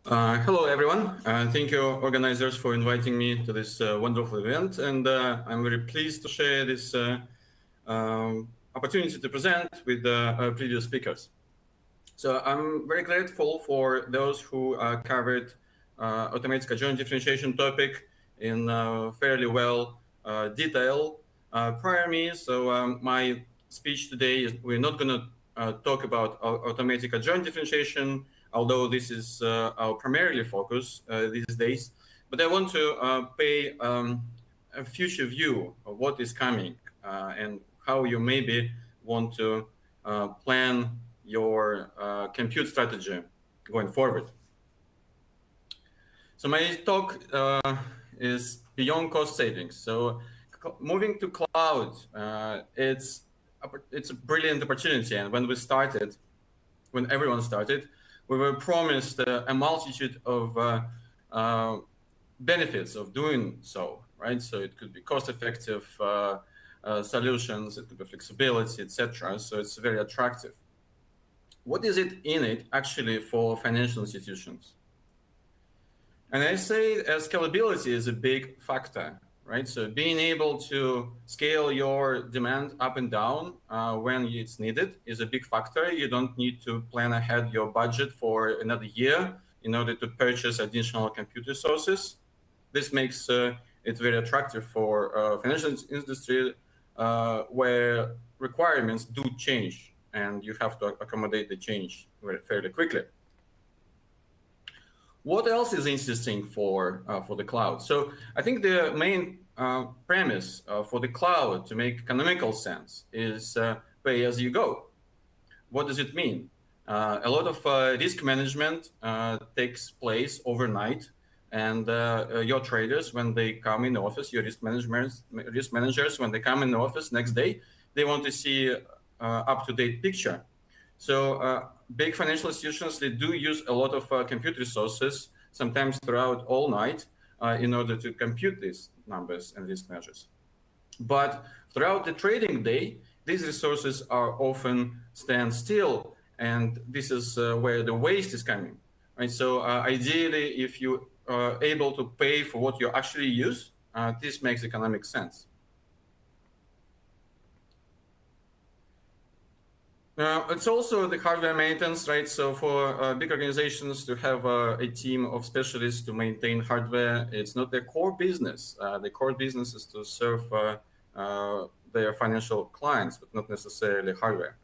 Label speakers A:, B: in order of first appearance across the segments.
A: Hello, everyone. Thank you, organizers, for inviting me to this wonderful event. And I'm very pleased to share this opportunity to present with the previous speakers. So I'm very grateful for those who covered automatic adjoint differentiation topic in fairly well detail prior me. So my speech today is we're not going to talk about automatic adjoint differentiation, although this is our primarily focus these days. But I want to pay a future view of what is coming and how you maybe want to plan your compute strategy going forward. So my talk is beyond cost savings. So moving to cloud, it's a brilliant opportunity. And when everyone started, we were promised a multitude of benefits of doing so, right? So it could be cost-effective solutions, it could be flexibility, etc. So it's very attractive. What is it in it actually for financial institutions? And I say scalability is a big factor, right? So being able to scale your demand up and down when it's needed is a big factor. You don't need to plan ahead your budget for another year in order to purchase additional compute resources. This makes it very attractive for financial industry where requirements do change and you have to accommodate the change fairly quickly. What else is interesting for the cloud? So I think the main premise for the cloud to make economical sense is pay as you go. What does it mean? A lot of risk management takes place overnight, and your traders, when they come in the office, your risk managers, when they come in the office next day, they want to see up-to-date picture. So big financial institutions, they do use a lot of compute resources, sometimes throughout all night, in order to compute these numbers and risk measures. But throughout the trading day, these resources are often stand still, and this is where the waste is coming, right? So ideally, if you are able to pay for what you actually use, this makes economic sense. It's also the hardware maintenance, right? So for big organizations to have a team of specialists to maintain hardware, it's not their core business. The core business is to serve their financial clients, but not necessarily hardware.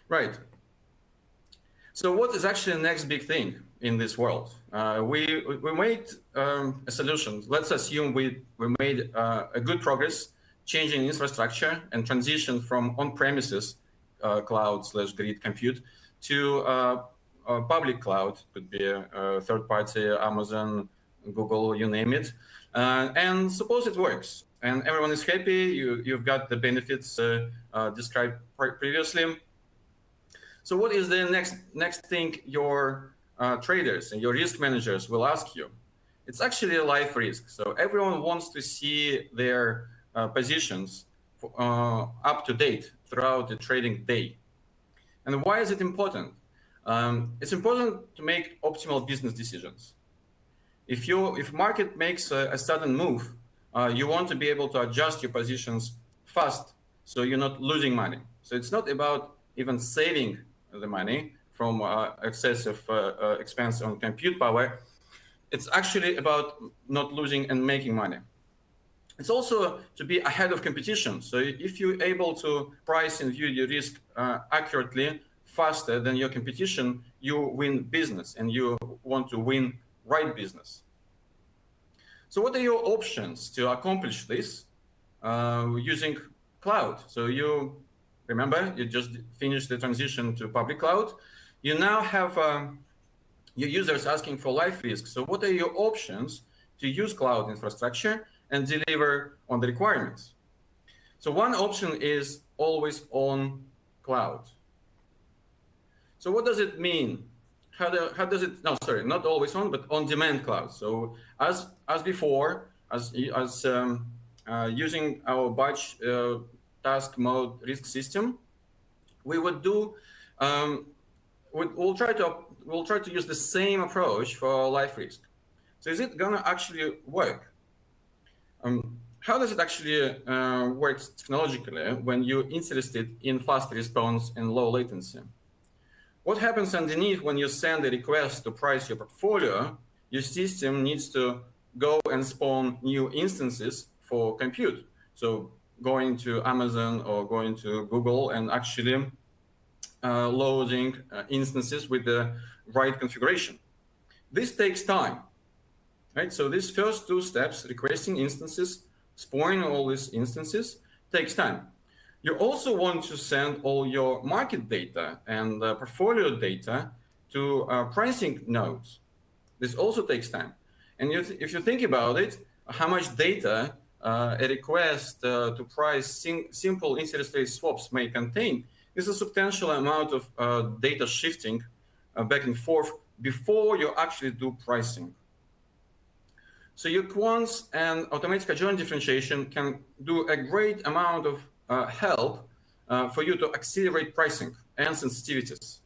A: Right. So what is actually the next big thing in this world? We made a solution. Let's assume we made a good progress changing infrastructure and transition from on-premises cloud/grid compute to public cloud. It could be a third-party, Amazon, Google, you name it. And suppose it works and everyone is happy, you've got the benefits described previously. So what is the next thing your traders and your risk managers will ask you? It's actually a life risk. So everyone wants to see their positions up to date throughout the trading day. And why is it important? It's important to make optimal business decisions. If market makes a sudden move, you want to be able to adjust your positions fast so you're not losing money. So it's not about even saving the money from excessive expense on compute power. It's actually about not losing and making money. It's also to be ahead of competition. So if you're able to price and view your risk accurately, faster than your competition, you win business and you want to win right business. So what are your options to accomplish this using cloud? So you remember, you just finished the transition to public cloud. You now have your users asking for life risk. So what are your options to use cloud infrastructure and deliver on the requirements? So one option is always on cloud. So what does it mean? How does it, no, sorry, not always on, but on demand cloud. So as before, as using our batch task mode risk system, we would do, we'll try to we'll try to use the same approach for life risk. So is it gonna actually work? How does it actually work technologically when you're interested in fast response and low latency? What happens underneath when you send a request to price your portfolio? Your system needs to go and spawn new instances for compute. So going to Amazon or going to Google and actually loading instances with the right configuration. This takes time, right? So these first two steps, requesting instances, spawning all these instances, takes time. You also want to send all your market data and portfolio data to pricing nodes. This also takes time. And if you think about it, how much data a request to price simple interest rate swaps may contain is a substantial amount of data shifting back and forth before you actually do pricing. So your quants and automatic adjoint differentiation can do a great amount of help for you to accelerate pricing and sensitivities.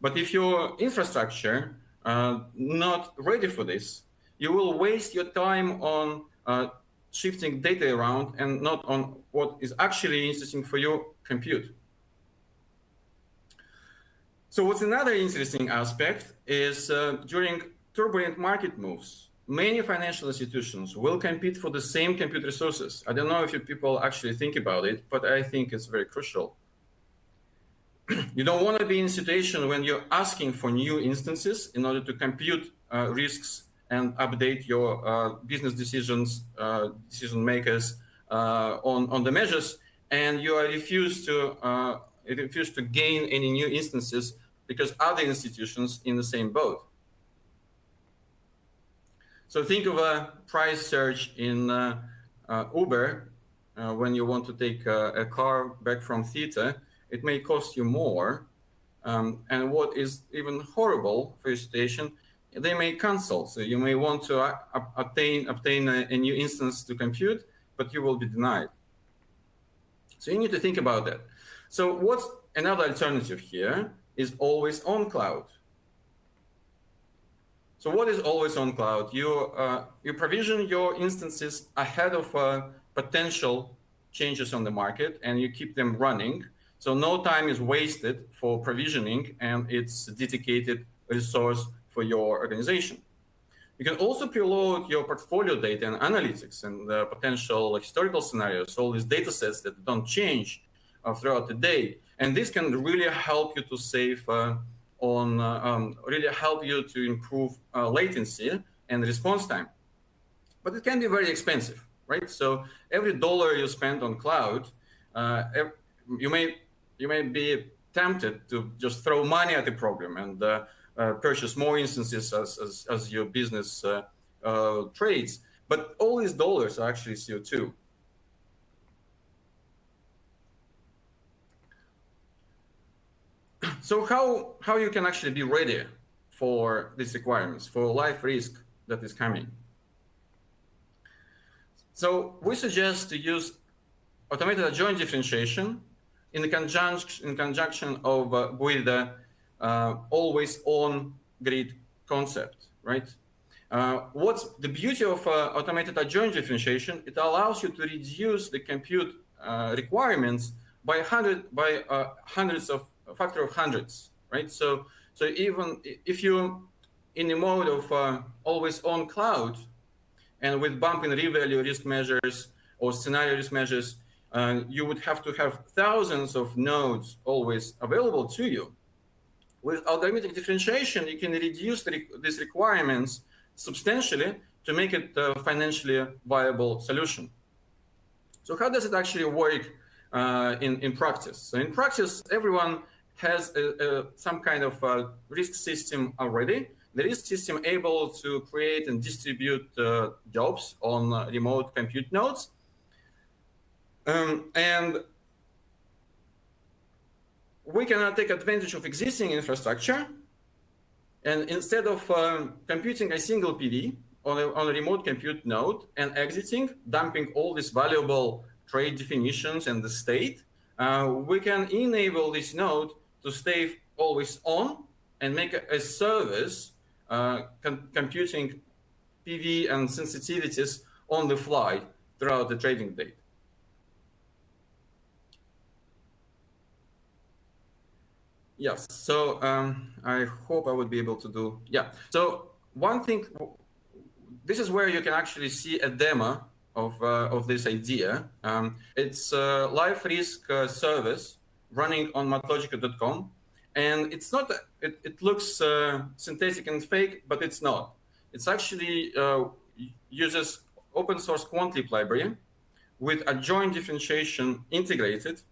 A: But if your infrastructure not ready for this, you will waste your time on shifting data around and not on what is actually interesting for your compute. So what's another interesting aspect is during turbulent market moves, many financial institutions will compete for the same compute resources. I don't know if you people actually think about it, but I think it's very crucial. You don't want to be in a situation when you're asking for new instances in order to compute risks and update your business decision makers on the measures, and you are refused to gain any new instances because other institutions in the same boat. So think of a price surge in Uber when you want to take a car back from theater. It may cost you more. And what is even horrible for your situation, they may cancel. So you may want to obtain a new instance to compute, but you will be denied. So you need to think about that. So what's another alternative here is always on cloud. So what is always on cloud? You provision your instances ahead of potential changes on the market, and you keep them running. So no time is wasted for provisioning, and it's a dedicated resource for your organization. You can also preload your portfolio data and analytics and potential historical scenarios, all these data sets that don't change throughout the day. And this can really help you to save really help you to improve latency and response time. But it can be very expensive, right? So every dollar you spend on cloud, you may be tempted to just throw money at the problem and purchase more instances as your business trades. But all these dollars are actually CO2. So how you can actually be ready for these requirements, for life risk that is coming? So we suggest to use automated adjoint differentiation in conjunction with the always on grid concept, right? What's the beauty of automated adjoint differentiation? It allows you to reduce the compute requirements by factor of hundreds, right? So even if you in the mode of always on cloud and with bump and revalue risk measures or scenario risk measures, you would have to have thousands of nodes always available to you. With algorithmic differentiation, you can reduce these requirements substantially to make it a financially viable solution. So how does it actually work in practice? So in practice, everyone has some kind of risk system already. The risk system able to create and distribute jobs on remote compute nodes. And we can take advantage of existing infrastructure. And instead of computing a single PD on a remote compute node and exiting, dumping all these valuable trade definitions and the state, we can enable this node to stay always on and make a service computing PV and sensitivities on the fly throughout the trading day. Yes, so I hope I would be able to do, yeah. So one thing, this is where you can actually see a demo of this idea. It's a live risk service running on matlogica.com. And it's not, it looks synthetic and fake, but it's not. It's actually uses open source quant-leap library with adjoint differentiation integrated.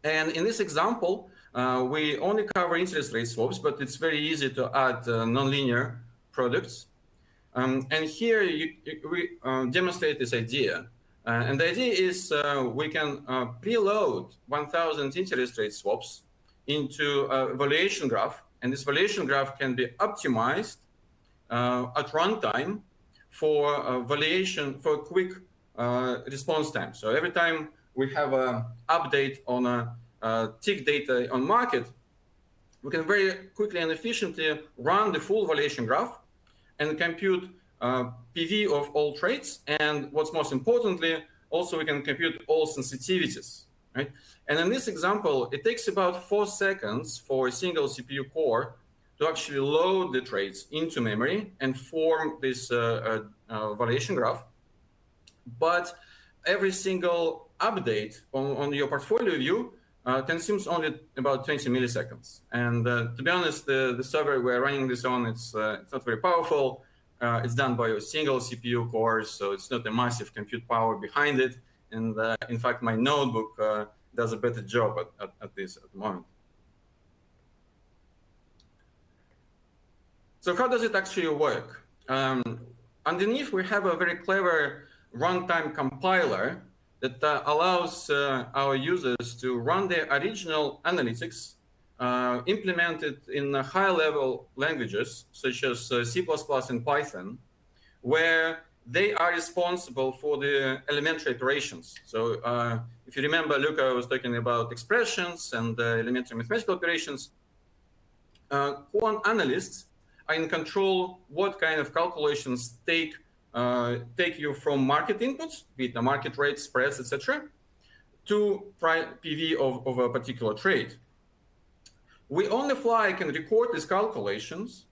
A: And in this example, we only cover interest rate swaps, but it's very easy to add nonlinear products. And here we demonstrate this idea. And the idea is we can preload 1,000 interest rate swaps into a valuation graph. And this valuation graph can be optimized at runtime for valuation, for quick response time. So every time we have an update on a tick data on market, we can very quickly and efficiently run the full valuation graph and compute PV of all trades. And what's most importantly, also we can compute all sensitivities, right? And in this example, it takes about 4 seconds for a single CPU core to actually load the trades into memory and form this valuation graph. But every single update on your portfolio view consumes only about 20 milliseconds. And to be honest, the server we're running this on, it's not very powerful. It's done by a single CPU core, so it's not a massive compute power behind it. And in fact, my notebook does a better job at this at the moment. So how does it actually work? Underneath, we have a very clever runtime compiler that allows our users to run their original analytics implemented in high-level languages, such as C++ and Python, where they are responsible for the elementary operations. So if you remember, Luca was talking about expressions and elementary mathematical operations. Quant analysts are in control what kind of calculations take you from market inputs, be it the market rate, spreads, etc., to PV of a particular trade. We on the fly can record these calculations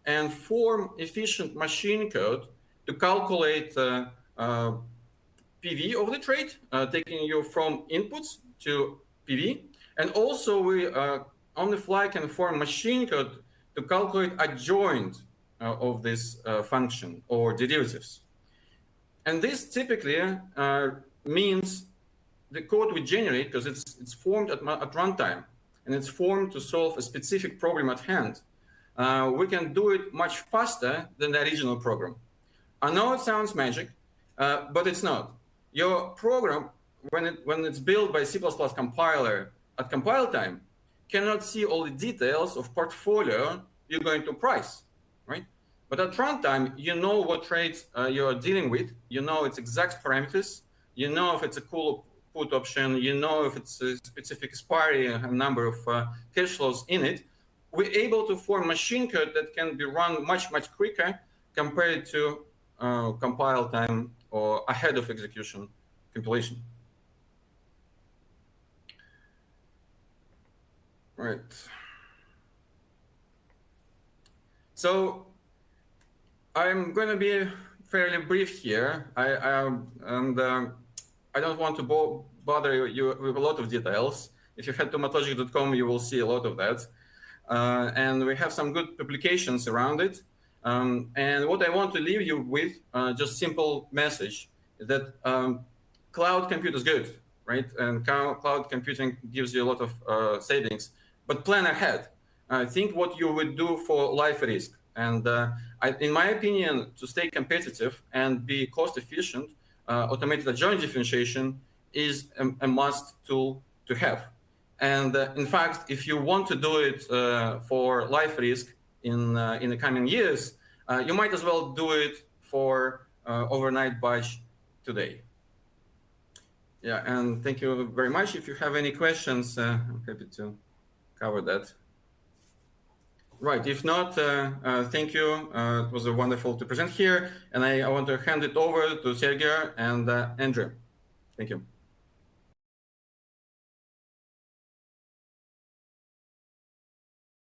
A: and form efficient machine code to calculate PV of the trade, taking you from inputs to PV. And also we on the fly can form machine code to calculate adjoint of this function or derivatives. And this typically means the code we generate, because it's formed at runtime, and it's formed to solve a specific problem at hand. We can do it much faster than the original program. I know it sounds magic, but it's not. Your program, when it's built by C++ compiler at compile time, cannot see all the details of portfolio you're going to price, right? But at runtime, you know what trades you're dealing with. You know its exact parameters. You know if it's a call put option. You know if it's a specific expiry, a number of cash flows in it. We're able to form machine code that can be run much, much quicker compared to compile time or ahead of execution compilation. Right. So I'm going to be fairly brief here. I don't want to bother you with a lot of details. If you head to matlogica.com, you will see a lot of that. And we have some good publications around it. And what I want to leave you with, just simple message, is that cloud compute is good, right? And cloud computing gives you a lot of savings. But plan ahead. Think what you would do for life risk. And in my opinion, to stay competitive and be cost efficient, automated adjoint differentiation is a must tool to have. And in fact, if you want to do it for life risk in the coming years, you might as well do it for overnight batch today. Yeah, and thank you very much. If you have any questions, I'm happy to cover that. Right. If not, thank you. It was wonderful to present here. And I want to hand it over to Sergey and Andrew. Thank you.